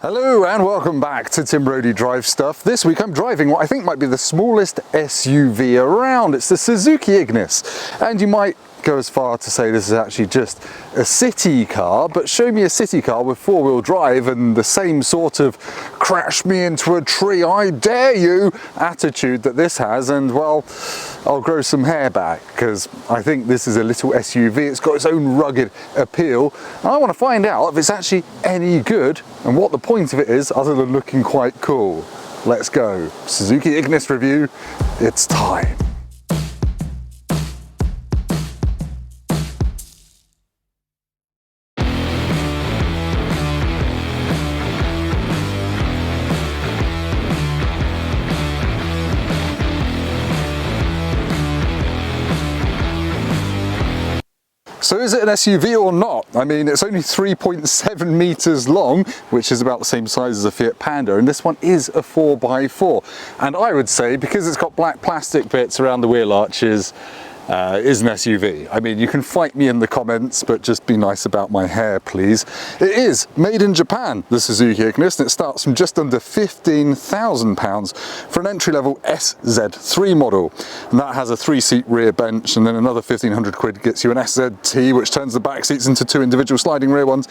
Hello and welcome back to Tim Brodie Drive Stuff. This week I'm driving what I think might be the smallest SUV around. It's the Suzuki Ignis, and you might go as far to say this is actually just a city car, but show me a city car with four-wheel drive and the same sort of crash me into a tree, I dare you attitude that this has, and well, I'll grow some hair back because I think this is a little SUV. It's got its own rugged appeal, and I want to find out if it's actually any good and what the point of it is other than looking quite cool. Let's go. Suzuki Ignis review, it's time. So is it an SUV or not? I mean, it's only 3.7 meters long, which is about the same size as a Fiat Panda, and this one is a 4x4. And I would say, because it's got black plastic bits around the wheel arches, is an SUV. I mean, you can fight me in the comments, but just be nice about my hair, please. It is made in Japan, the Suzuki Ignis, and it starts from just under £15,000 for an entry-level SZ3 model. And that has a 3-seat rear bench, and then another 1,500 quid gets you an SZT, which turns the back seats into 2 individual sliding rear ones,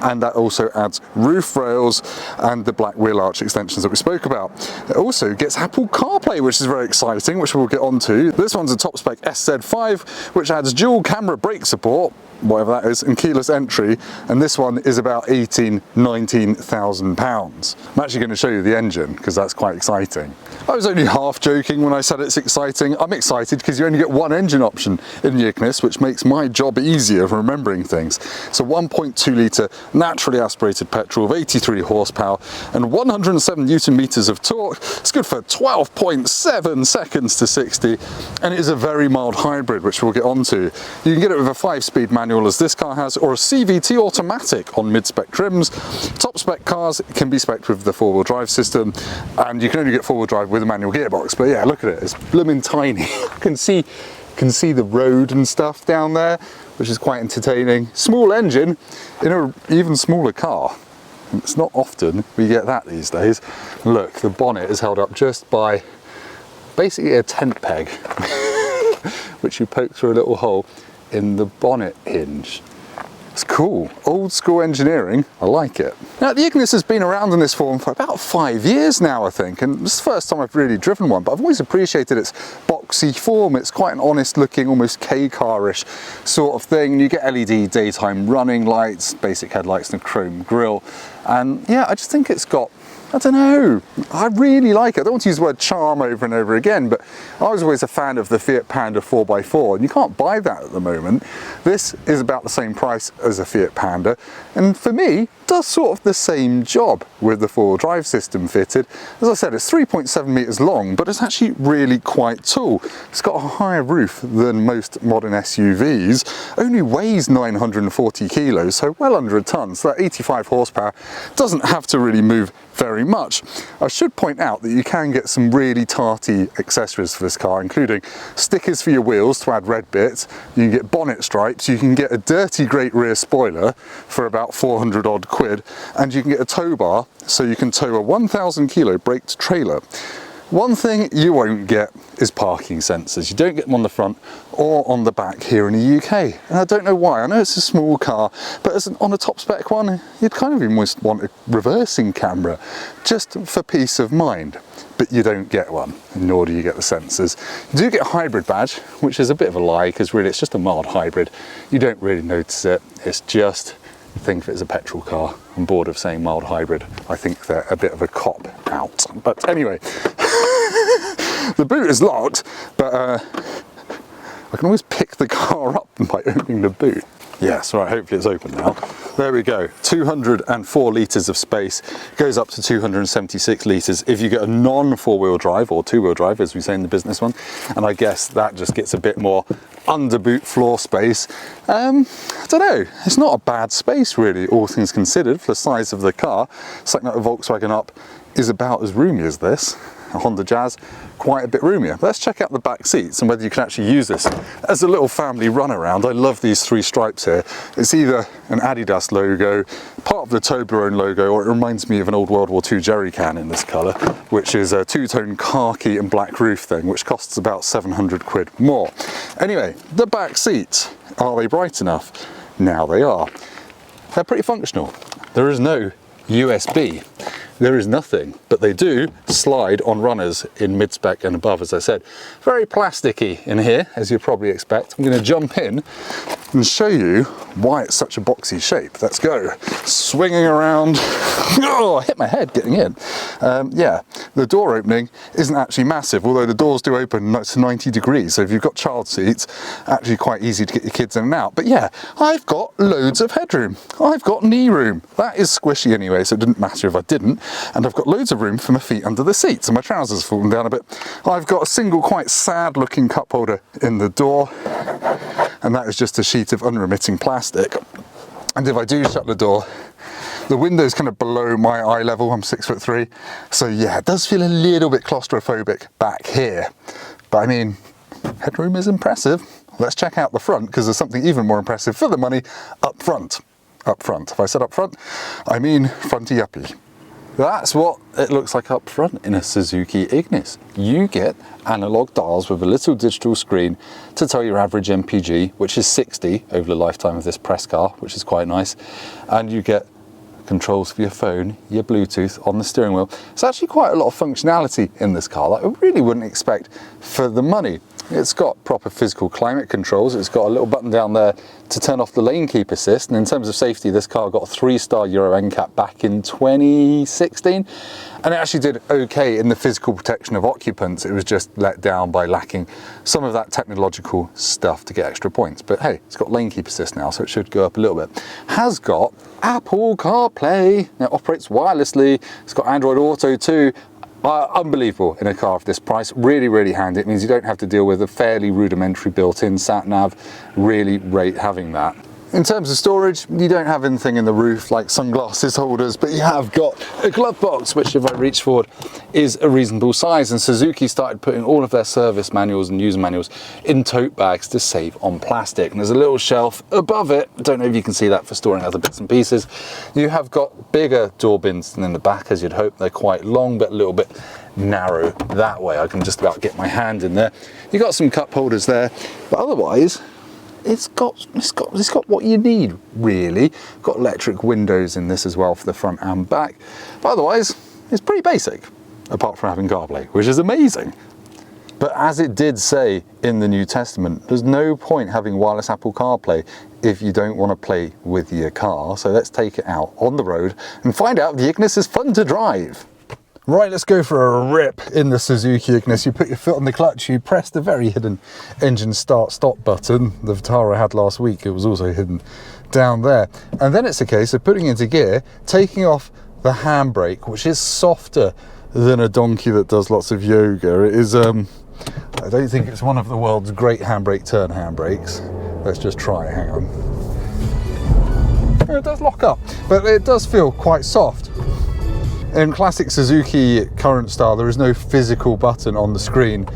and that also adds roof rails and the black wheel arch extensions that we spoke about. It also gets Apple CarPlay, which is very exciting, which we'll get onto. This one's a top-spec SZ5, which adds dual camera brake support, whatever that is, and keyless entry, and this one is about £19,000. I'm actually going to show you the engine because that's quite exciting. I was only half joking when I said it's exciting. I'm excited because you only get one engine option in the Ignis, which makes my job easier for remembering things. It's a 1.2 litre naturally aspirated petrol of 83 horsepower and 107 newton meters of torque. It's good for 12.7 seconds to 60, and it is a very mild hybrid, which we'll get onto. You can get it with a 5-speed manual as this car has, or a CVT automatic on mid-spec trims. Top spec cars can be spec'd with the 4-wheel drive system, and you can only get 4-wheel drive with a manual gearbox. But yeah, look at it, it's blooming tiny. can see the road and stuff down there, which is quite entertaining. Small engine in an even smaller car. It's not often we get that these days. Look, the bonnet is held up just by basically a tent peg, which you poke through a little hole in the bonnet hinge. It's cool, old school engineering, I like it. Now the Ignis has been around in this form for about 5 years now, I think, and it's the first time I've really driven one, but I've always appreciated its boxy form. It's quite an honest looking, almost K-car-ish sort of thing. You get LED daytime running lights, basic headlights and a chrome grille, and yeah, I just think it's got, I don't know, I really like it. I don't want to use the word charm over and over again, but I was always a fan of the Fiat Panda 4x4, and you can't buy that at the moment. This is about the same price as a Fiat Panda, and for me, does sort of the same job with the 4-wheel drive system fitted. As I said, it's 3.7 meters long, but it's actually really quite tall. It's got a higher roof than most modern SUVs, only weighs 940 kilos, so well under a ton, so that 85 horsepower doesn't have to really move very much. I should point out that you can get some really tarty accessories for this car, including stickers for your wheels to add red bits, you can get bonnet stripes, you can get a dirty great rear spoiler for about 400 odd quid, and you can get a tow bar so you can tow a 1,000 kilo braked trailer. One thing you won't get is parking sensors. You don't get them on the front or on the back here in the UK. And I don't know why. I know it's a small car, but on a top spec one, you'd kind of almost want a reversing camera just for peace of mind. But you don't get one, nor do you get the sensors. You do get a hybrid badge, which is a bit of a lie, because really it's just a mild hybrid. You don't really notice it. It's just, think of it as a petrol car. I'm bored of saying mild hybrid. I think they're a bit of a cop out. But anyway, the boot is locked, but I can always pick the car up by opening the boot. Yes, right, hopefully it's open now. There we go, 204 litres of space, goes up to 276 litres if you get a non-4-wheel drive or 2-wheel drive, as we say in the business one, and I guess that just gets a bit more under boot floor space. I don't know, it's not a bad space really, all things considered, for the size of the car. Something like a Volkswagen Up is about as roomy as this. a Honda Jazz, quite a bit roomier. Let's check out the back seats and whether you can actually use this as a little family runaround. I love these three stripes here. It's either an Adidas logo, part of the Toblerone logo, or it reminds me of an old World War II jerry can in this colour, which is a two-tone khaki and black roof thing, which costs about 700 quid more. Anyway, the back seats, are they bright enough? Now they are. They're pretty functional. There is no USB. There is nothing, but they do slide on runners in mid-spec and above, as I said. Very plasticky in here, as you probably expect. I'm going to jump in and show you why it's such a boxy shape. Let's go. Swinging around. Oh, I hit my head getting in. Yeah, the door opening isn't actually massive, although the doors do open to 90 degrees. So if you've got child seats, actually quite easy to get your kids in and out. But yeah, I've got loads of headroom. I've got knee room. That is squishy anyway, so it didn't matter if I didn't. And I've got loads of room for my feet under the seats, and my trousers fallen down a bit. I've got a single quite sad looking cup holder in the door, and that is just a sheet of unremitting plastic. And if I do shut the door, the window's kind of below my eye level. I'm 6'3", so yeah, it does feel a little bit claustrophobic back here. But I mean, headroom is impressive. Let's check out the front, because there's something even more impressive for the money up front. Up front. If I said up front, I mean fronty uppy. That's what it looks like up front in a Suzuki Ignis. You get analog dials with a little digital screen to tell your average MPG, which is 60 over the lifetime of this press car, which is quite nice. And you get controls for your phone, your Bluetooth on the steering wheel. It's actually quite a lot of functionality in this car that I really wouldn't expect for the money. It's got proper physical climate controls. It's got a little button down there to turn off the lane keep assist. And in terms of safety, this car got a 3-star Euro NCAP back in 2016. And it actually did okay in the physical protection of occupants. It was just let down by lacking some of that technological stuff to get extra points. But hey, it's got lane keep assist now, so it should go up a little bit. Has got Apple CarPlay. It operates wirelessly. It's got Android Auto too. Unbelievable in a car of this price. Really, really handy. It means you don't have to deal with a fairly rudimentary built-in sat-nav. Really rate having that. In terms of storage, you don't have anything in the roof like sunglasses holders, but you have got a glove box, which if I reach forward is a reasonable size. And Suzuki started putting all of their service manuals and user manuals in tote bags to save on plastic. And there's a little shelf above it. I don't know if you can see that, for storing other bits and pieces. You have got bigger door bins than in the back, as you'd hope. They're quite long, but a little bit narrow that way. I can just about get my hand in there. You've got some cup holders there, but otherwise, it's got what you need, really. Got electric windows in this as well for the front and back. But otherwise, it's pretty basic, apart from having CarPlay, which is amazing. But as it did say in the New Testament, there's no point having wireless Apple CarPlay if you don't want to play with your car. So let's take it out on the road and find out if the Ignis is fun to drive. Right, let's go for a rip in the Suzuki Ignis. You put your foot on the clutch, you press the very hidden engine start-stop button. The Vitara I had last week, it was also hidden down there. And then it's a case of putting into gear, taking off the handbrake, which is softer than a donkey that does lots of yoga. It is, I don't think it's one of the world's great handbrake turn handbrakes. Let's just try it, hang on. It does lock up, but it does feel quite soft. In classic Suzuki current style, there is no physical button on the screen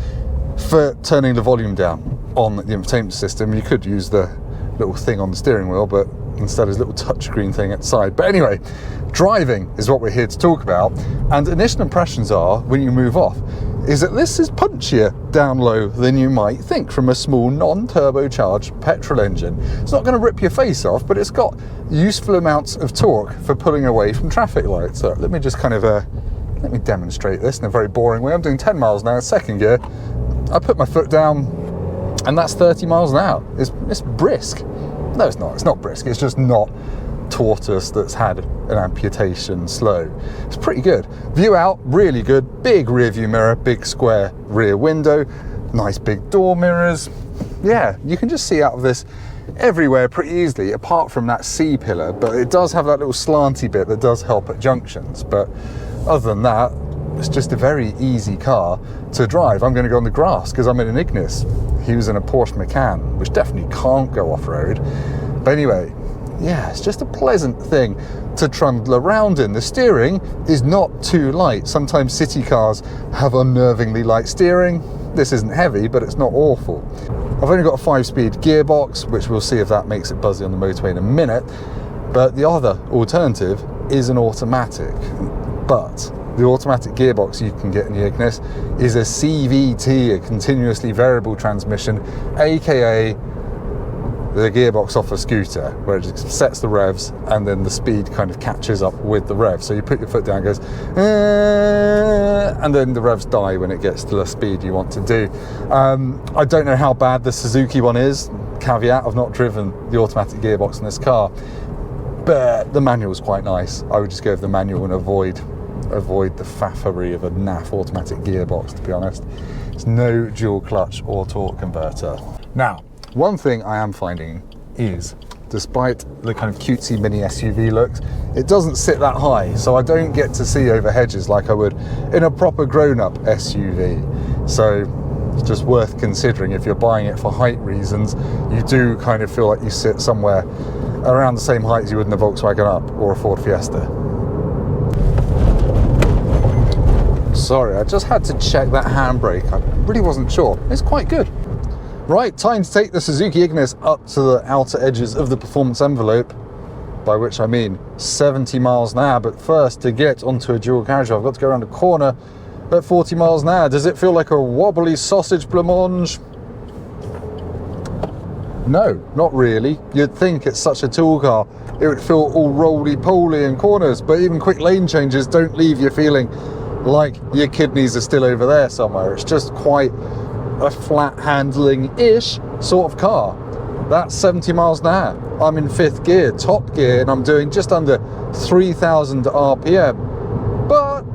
for turning the volume down on the infotainment system. You could use the little thing on the steering wheel, but instead there's a little touchscreen thing at the side. But anyway, driving is what we're here to talk about. And initial impressions are, when you move off, is that this is punchier down low than you might think from a small non-turbocharged petrol engine. It's not going to rip your face off, but it's got useful amounts of torque for pulling away from traffic lights. So let me just kind of, let me demonstrate this in a very boring way. I'm doing 10 miles an hour, second gear. I put my foot down and that's 30 miles an hour. It's brisk. No, it's not. It's not brisk. It's just not tortoise that's had an amputation slow. It's pretty good. View out, really good. Big rear view mirror, big square rear window, nice big door mirrors. Yeah, you can just see out of this everywhere pretty easily, apart from that C-pillar, but it does have that little slanty bit that does help at junctions. But other than that, it's just a very easy car to drive. I'm going to go on the grass because I'm in an Ignis. He was in a Porsche Macan, which definitely can't go off-road. But anyway, yeah, it's just a pleasant thing to trundle around in. The steering is not too light. Sometimes city cars have unnervingly light steering. This isn't heavy, but it's not awful. I've only got a 5-speed gearbox, which we'll see if that makes it buzzy on the motorway in a minute. But the other alternative is an automatic. But the automatic gearbox you can get in the Ignis is a CVT, a continuously variable transmission, aka the gearbox off a scooter, where it just sets the revs and then the speed kind of catches up with the rev. So you put your foot down, goes, and then the revs die when it gets to the speed you want to do. I don't know how bad the Suzuki one is. Caveat, I've not driven the automatic gearbox in this car, but the manual is quite nice. I would just go with the manual and avoid the faffery of a naff automatic gearbox, to be honest. It's no dual clutch or torque converter. Now, one thing I am finding is, despite the kind of cutesy mini SUV looks, it doesn't sit that high, so I don't get to see over hedges like I would in a proper grown-up SUV. So it's just worth considering if you're buying it for height reasons. You do kind of feel like you sit somewhere around the same height as you would in a Volkswagen Up or a Ford Fiesta. Sorry, I just had to check that handbrake. I really wasn't sure. It's quite good. Right, time to take the Suzuki Ignis up to the outer edges of the performance envelope, by which I mean 70 miles an hour. But first, to get onto a dual carriage, I've got to go around a corner at 40 miles an hour. Does it feel like a wobbly sausage blancmange? No, not really. You'd think it's such a tall car, it would feel all roly-poly in corners, but even quick lane changes don't leave you feeling like your kidneys are still over there somewhere. It's just quite a flat handling-ish sort of car. That's 70 miles an hour. I'm in 5th gear, top gear, and I'm doing just under 3,000 RPM. But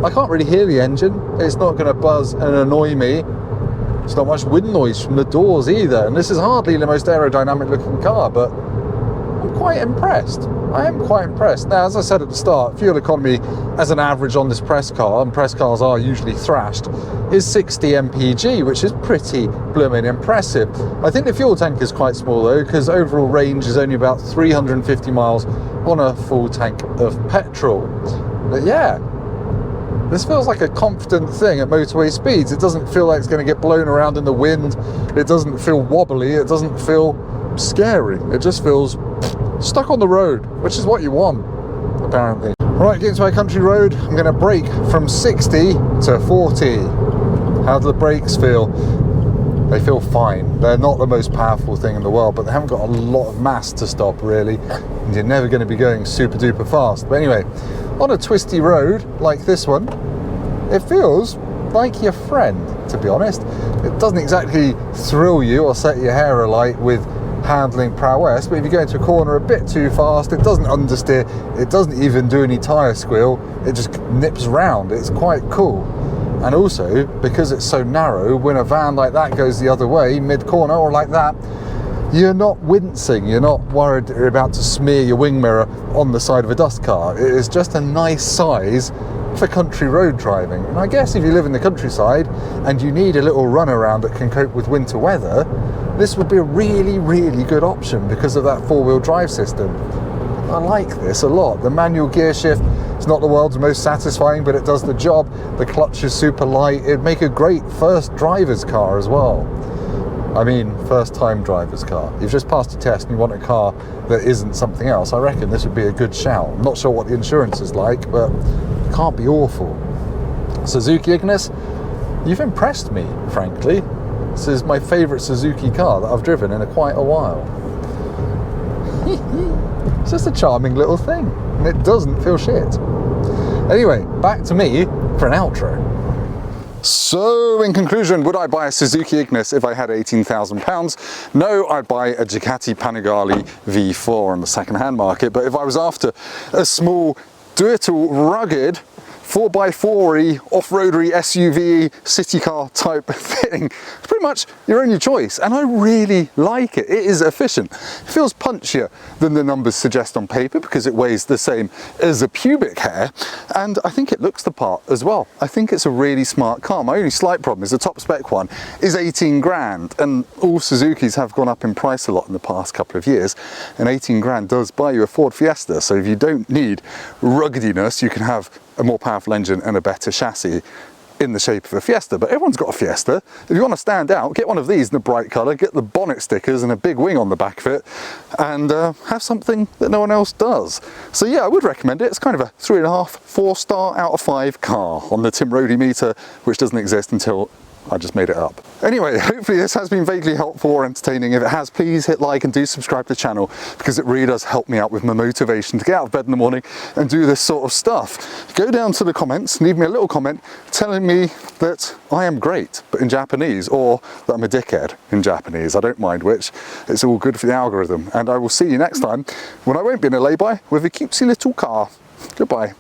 I can't really hear the engine. It's not going to buzz and annoy me. There's not much wind noise from the doors either. And this is hardly the most aerodynamic looking car, but I'm quite impressed. I am quite impressed. Now, as I said at the start, fuel economy as an average on this press car, and press cars are usually thrashed, is 60 mpg, which is pretty blooming impressive. I think the fuel tank is quite small though, because overall range is only about 350 miles on a full tank of petrol. But yeah, this feels like a confident thing at motorway speeds. It doesn't feel like it's going to get blown around in the wind. It doesn't feel wobbly. It doesn't feel scary. It just feels stuck on the road, which is what you want, apparently. Right, getting to my country road, I'm going to brake from 60 to 40. How do the brakes feel? They feel fine. They're not the most powerful thing in the world, but they haven't got a lot of mass to stop, really, and you're never going to be going super duper fast. But anyway, on a twisty road like this one, it feels like your friend, to be honest. It doesn't exactly thrill you or set your hair alight with handling prowess, but if you go into a corner a bit too fast, it doesn't understeer, it doesn't even do any tyre squeal, it just nips round. It's quite cool. And also, because it's so narrow, when a van like that goes the other way, mid-corner or like that, you're not wincing, you're not worried that you're about to smear your wing mirror on the side of a dust car. It is just a nice size for country road driving. And I guess if you live in the countryside and you need a little runaround that can cope with winter weather, this would be a really, really good option because of that four-wheel drive system. I like this a lot. The manual gear shift is not the world's most satisfying, but it does the job. The clutch is super light. It'd make a great first driver's car as well. I mean, first time driver's car. You've just passed a test and you want a car that isn't something else. I reckon this would be a good shout. I'm not sure what the insurance is like, but it can't be awful. Suzuki Ignis, you've impressed me, frankly. This is my favourite Suzuki car that I've driven in quite a while. It's just a charming little thing, and it doesn't feel shit. Anyway, back to me for an outro. So, in conclusion, would I buy a Suzuki Ignis if I had £18,000? No, I'd buy a Ducati Panigale V4 on the second-hand market, but if I was after a small, do-it-all, rugged, 4x4-y, off-roadery, SUV, city car type thing. It's pretty much your only choice, and I really like it. It is efficient. It feels punchier than the numbers suggest on paper because it weighs the same as a pubic hair, and I think it looks the part as well. I think it's a really smart car. My only slight problem is the top spec one is 18 grand, and all Suzukis have gone up in price a lot in the past couple of years, and 18 grand does buy you a Ford Fiesta. So if you don't need ruggediness, you can have a more powerful engine and a better chassis in the shape of a Fiesta. But everyone's got a Fiesta. If you want to stand out, get one of these in a bright colour, get the bonnet stickers and a big wing on the back of it, and have something that no one else does. So yeah, I would recommend it. It's kind of a 3.5, 4 star out of 5 car on the Tim Rodey meter, which doesn't exist until I just made it up. Anyway, hopefully this has been vaguely helpful or entertaining. If it has, please hit like and do subscribe to the channel, because it really does help me out with my motivation to get out of bed in the morning and do this sort of stuff. Go down to the comments, leave me a little comment telling me that I am great, but in Japanese, or that I'm a dickhead in Japanese. I don't mind which. It's all good for the algorithm. And I will see you next time when I won't be in a lay-by with a cutesy little car. Goodbye.